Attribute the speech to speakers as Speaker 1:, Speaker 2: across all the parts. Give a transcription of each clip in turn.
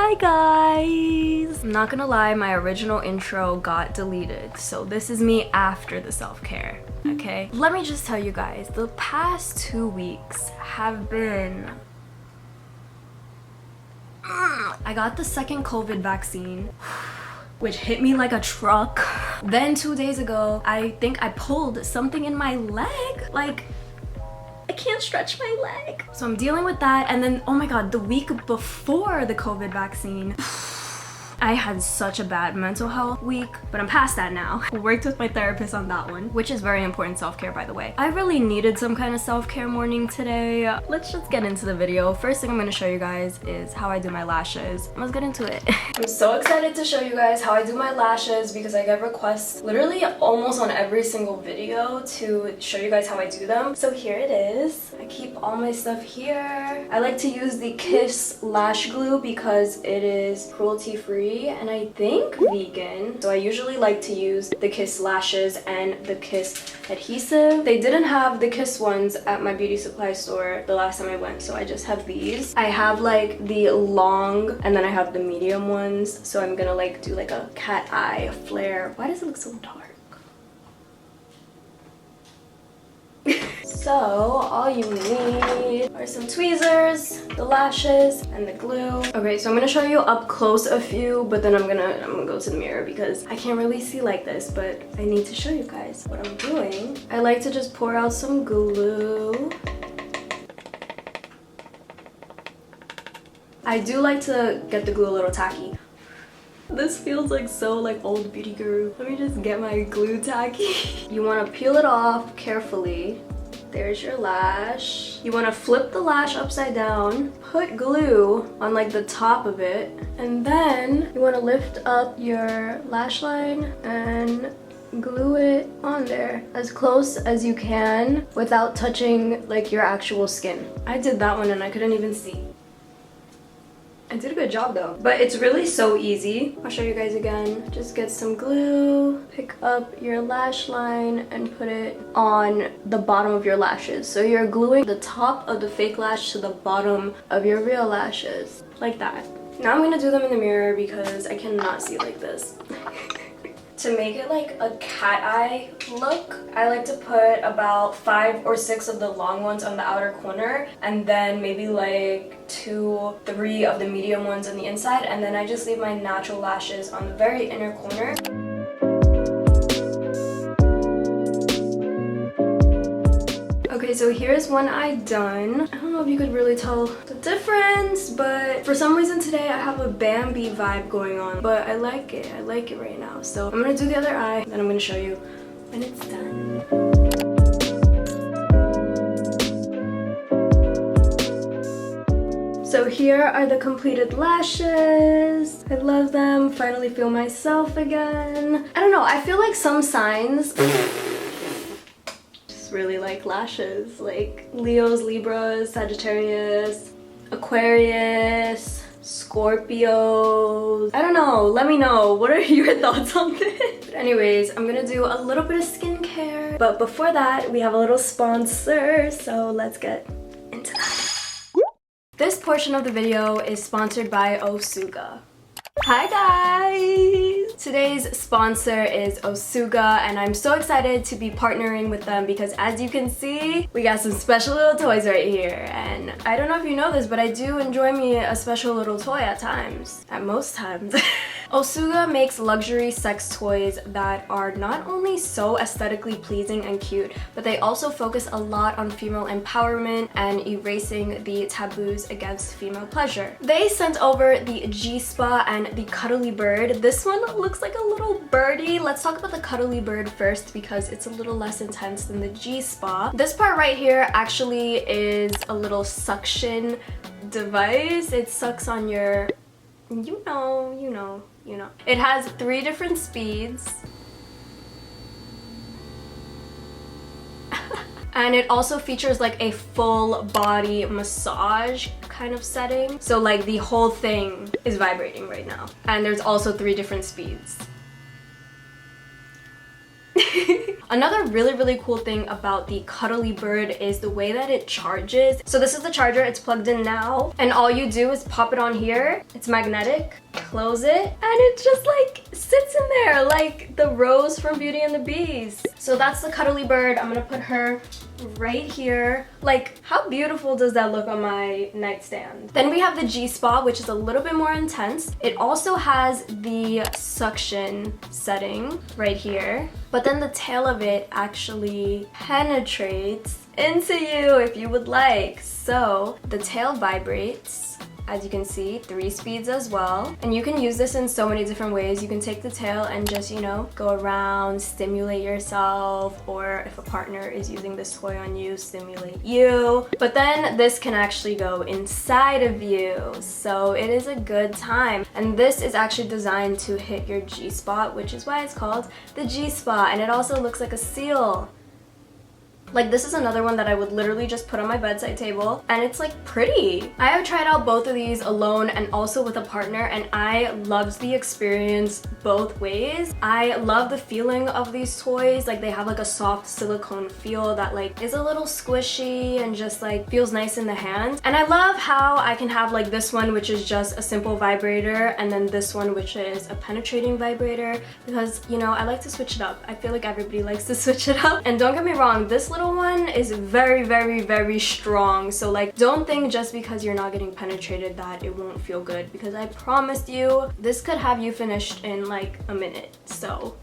Speaker 1: Hi guys! I'm not gonna lie, my original intro got deleted, so this is me after the self-care, okay? Let me just tell you guys, the past 2 weeks have been... I got the second COVID vaccine, which hit me like a truck. Then 2 days ago, I think I pulled something in my leg. Like, I can't stretch my leg. So I'm dealing with that. And then, oh my God, the week before the COVID vaccine, I had such a bad mental health week, but I'm past that now. I worked with my therapist on that one, which is very important self-care, by the way. I really needed some kind of self-care morning today. Let's just get into the video. First thing I'm gonna show you guys is how I do my lashes. Let's get into it. I'm so excited to show you guys how I do my lashes because I get requests literally almost on every single video to show you guys how I do them. So here it is. I keep all my stuff here. I like to use the Kiss lash glue because it is cruelty-free and I think vegan. So I usually like to use the Kiss lashes and the Kiss adhesive. They didn't have the Kiss ones at my beauty supply store the last time I went, so I just have these. I have like the long and then I have the medium ones. So I'm gonna like do like a cat eye flare. Why does it look so dark? So all you need are some tweezers, the lashes, and the glue. Okay, so I'm gonna show you up close a few, but then I'm gonna go to the mirror because I can't really see like this, but I need to show you guys what I'm doing. I like to just pour out some glue. I do like to get the glue a little tacky. This feels like so like old beauty guru. Let me just get my glue tacky. You want to peel it off carefully. There's your lash. You want to flip the lash upside down, put glue on like the top of it, and then you want to lift up your lash line and glue it on there as close as you can without touching like your actual skin. I did that one and I couldn't even see. I did a good job though, but it's really so easy. I'll show you guys again. Just get some glue, pick up your lash line and put it on the bottom of your lashes. So you're gluing the top of the fake lash to the bottom of your real lashes, like that. Now I'm gonna do them in the mirror because I cannot see like this. To make it like a cat eye look, I like to put about 5 or 6 of the long ones on the outer corner and then maybe like 2, 3 of the medium ones on the inside, and then I just leave my natural lashes on the very inner corner. Okay, so here's one I done. I don't know if you could really tell the difference, but for some reason today I have a Bambi vibe going on, but I like it right now. So I'm gonna do the other eye, then I'm gonna show you when it's done. So here are the completed lashes. I love them. Finally feel myself again. I don't know, I feel like some signs really like lashes, like Leos, Libras, Sagittarius, Aquarius, Scorpios. I don't know, let me know, what are your thoughts on this? But anyways, I'm gonna do a little bit of skincare, but before that we have a little sponsor, so let's get into that. This portion of the video is sponsored by Osuga. Hi guys! Today's sponsor is Osuga and I'm so excited to be partnering with them because as you can see, we got some special little toys right here. And I don't know if you know this, but I do enjoy me a special little toy at times. At most times. Osuga makes luxury sex toys that are not only so aesthetically pleasing and cute, but they also focus a lot on female empowerment and erasing the taboos against female pleasure. They sent over the G-Spa and the Cuddly Bird. This one looks like a little birdie. Let's talk about the Cuddly Bird first because it's a little less intense than the G-Spa. This part right here actually is a little suction device. It sucks on your, you know. It has 3 different speeds. And it also features like a full body massage kind of setting. So like the whole thing is vibrating right now. And there's also 3 different speeds. Another really cool thing about the Cuddly Bird is the way that it charges. So this is the charger, it's plugged in now, and all you do is pop it on here. It's magnetic, close it, and it just like sits in there like the Rose from Beauty and the Beast. So that's the Cuddly Bird. I'm gonna put her right here. Like, how beautiful does that look on my nightstand? Then we have the G-Spot, which is a little bit more intense. It also has the suction setting right here, but then the tail of it actually penetrates into you if you would like. So the tail vibrates. As you can see, 3 speeds as well. And you can use this in so many different ways. You can take the tail and just, you know, go around, stimulate yourself, or if a partner is using this toy on you, stimulate you. But then this can actually go inside of you. So it is a good time. And this is actually designed to hit your G-spot, which is why it's called the G-spot. And it also looks like a seal. Like, this is another one that I would literally just put on my bedside table, and it's like pretty. I have tried out both of these alone and also with a partner, and I loved the experience both ways. I love the feeling of these toys. Like, they have like a soft silicone feel that like is a little squishy and just like feels nice in the hand. And I love how I can have like this one, which is just a simple vibrator, and then this one, which is a penetrating vibrator, because, you know, I like to switch it up. I feel like everybody likes to switch it up. And don't get me wrong, this little one is very strong. So like, don't think just because you're not getting penetrated that it won't feel good, because I promised you this could have you finished in like a minute. So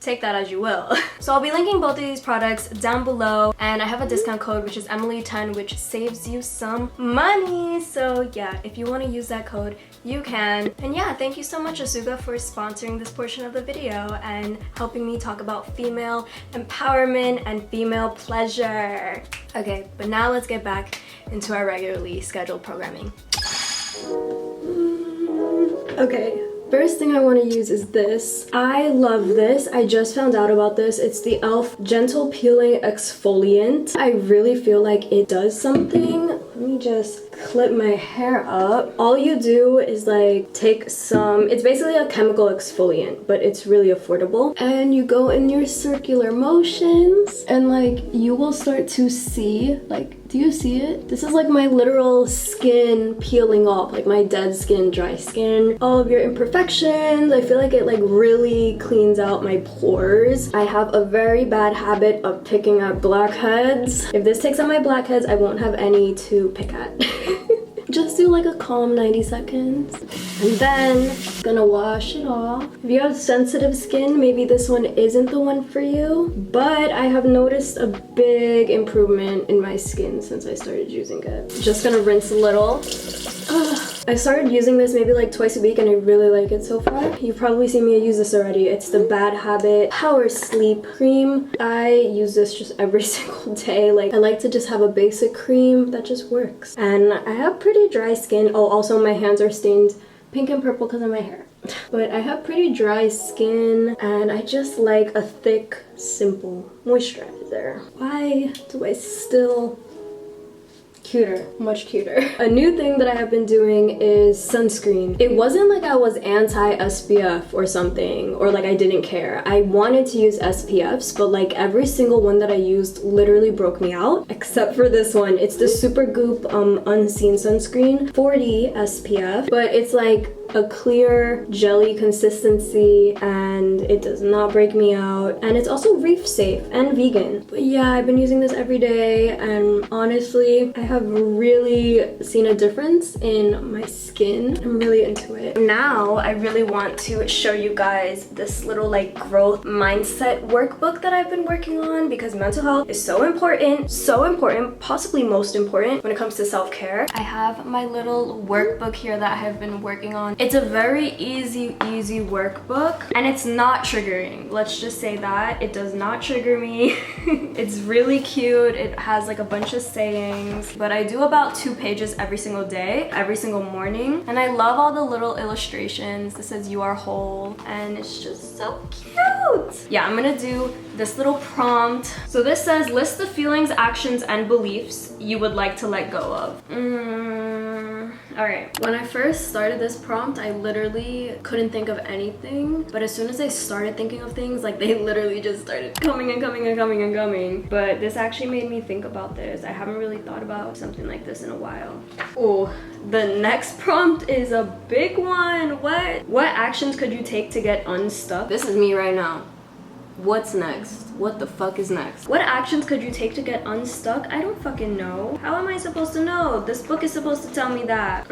Speaker 1: take that as you will. So I'll be linking both of these products down below, and I have a discount code which is Emily10, which saves you some money. So yeah, if you want to use that code, you can. And yeah, thank you so much, Asuga, for sponsoring this portion of the video and helping me talk about female empowerment and female pleasure. Okay, but now let's get back into our regularly scheduled programming. Okay. First thing I want to use is this. I love this. I just found out about this. It's the e.l.f. Gentle Peeling Exfoliant. I really feel like it does something. Let me just clip my hair up. All you do is like take some, it's basically a chemical exfoliant, but it's really affordable. And you go in your circular motions and like you will start to see, like, do you see it? This is like my literal skin peeling off, like my dead skin, dry skin, all of your imperfections. I feel like it like really cleans out my pores. I have a very bad habit of picking at blackheads. If this takes out my blackheads, I won't have any to pick at. Just do like a calm 90 seconds. And then gonna wash it off. If you have sensitive skin, maybe this one isn't the one for you. But I have noticed a big improvement in my skin since I started using it. Just gonna rinse a little. I started using this maybe like twice a week and I really like it so far. You've probably seen me use this already. It's the Bad Habit Power Sleep Cream. I use this just every single day. Like, I like to just have a basic cream that just works. And I have pretty dry skin. Oh, also my hands are stained pink and purple because of my hair. But I have pretty dry skin and I just like a thick, simple moisturizer. Why do I still... Cuter, much cuter. A new thing that I have been doing is sunscreen. It wasn't like I was anti-SPF or something, or like I didn't care. I wanted to use SPFs, but like every single one that I used literally broke me out, except for this one. It's the Supergoop Unseen Sunscreen, 40 SPF, but it's like a clear jelly consistency and it does not break me out, and it's also reef safe and vegan. But yeah, I've been using this every day and honestly I have really seen a difference in my skin. I'm really into it. Now I really want to show you guys this little like growth mindset workbook that I've been working on, because mental health is so important, possibly most important when it comes to self-care. I have my little workbook here that I have been working on. It's a very easy workbook and it's not triggering. Let's just say that. It does not trigger me. It's really cute. It has like a bunch of sayings, but I do about 2 pages every single day, every single morning. And I love all the little illustrations. This says "You are whole," and it's just so cute. Yeah, I'm gonna do this little prompt. So this says, list the feelings, actions, and beliefs you would like to let go of. Alright, when I first started this prompt, I literally couldn't think of anything. But as soon as I started thinking of things, like they literally just started coming and coming and coming and coming. But this actually made me think about this. I haven't really thought about something like this in a while. Oh, the next prompt is a big one. What actions could you take to get unstuck? This is me right now. What's next? What the fuck is next? What actions could you take to get unstuck? I don't fucking know. How am I supposed to know? This book is supposed to tell me that.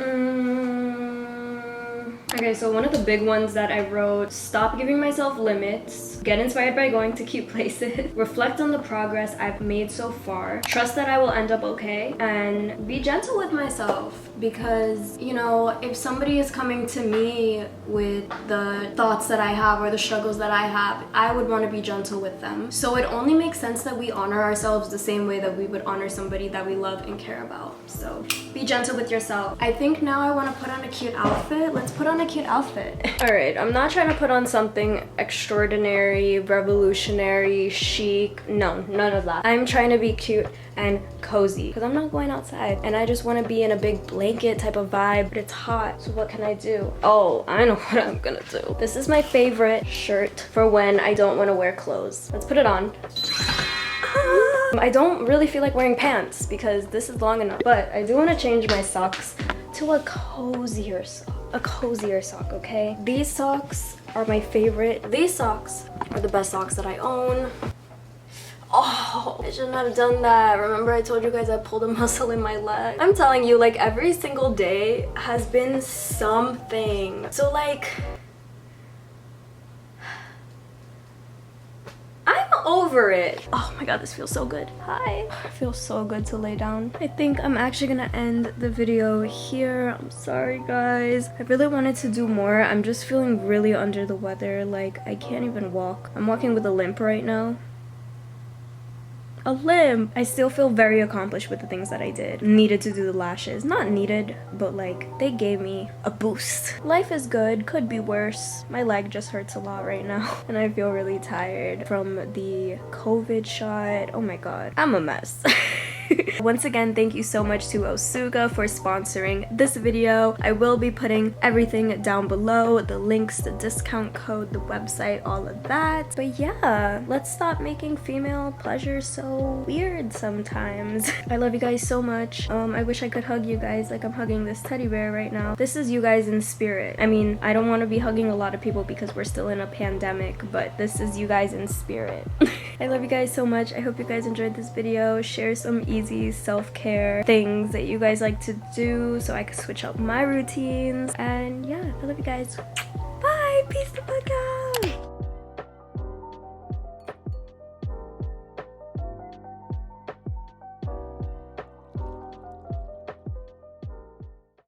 Speaker 1: Okay, so one of the big ones that I wrote, stop giving myself limits, get inspired by going to cute places, reflect on the progress I've made so far, trust that I will end up okay, and be gentle with myself. Because, you know, if somebody is coming to me with the thoughts that I have or the struggles that I have, I would want to be gentle with them. So it only makes sense that we honor ourselves the same way that we would honor somebody that we love and care about. So be gentle with yourself. I think now I want to put on a cute outfit. Let's put on a cute outfit. Alright, I'm not trying to put on something extraordinary, revolutionary, chic. No, none of that. I'm trying to be cute and cozy because I'm not going outside and I just want to be in a big blanket type of vibe, but it's hot, so what can I do? Oh, I know what I'm gonna do. This is my favorite shirt for when I don't want to wear clothes. Let's put it on. I don't really feel like wearing pants because this is long enough, but I do want to change my socks to a cozier sock, okay? These socks are my favorite. These socks are the best socks that I own. Oh, I shouldn't have done that. Remember I told you guys I pulled a muscle in my leg? I'm telling you, like every single day has been something. So like, I'm over it. Oh my god, this feels so good. Hi. It feels so good to lay down. I think I'm actually gonna end the video here. I'm sorry guys. I really wanted to do more. I'm just feeling really under the weather. Like I can't even walk. I'm walking with a limp right now. A limp. I still feel very accomplished with the things that I did. Needed to do the lashes. Not needed, but like they gave me a boost. Life is good, could be worse. My leg just hurts a lot right now and I feel really tired from the COVID shot. Oh my god, I'm a mess. Once again, thank you so much to Osuga for sponsoring this video. I will be putting everything down below, the links, the discount code, the website, all of that. But yeah, let's stop making female pleasure so weird sometimes. I love you guys so much. I wish I could hug you guys like I'm hugging this teddy bear right now. This is you guys in spirit. I mean, I don't want to be hugging a lot of people because we're still in a pandemic, but this is you guys in spirit. I love you guys so much. I hope you guys enjoyed this video. Share some easy self-care things that you guys like to do so I can switch up my routines. And yeah, I love you guys. Bye. Peace the fuck out.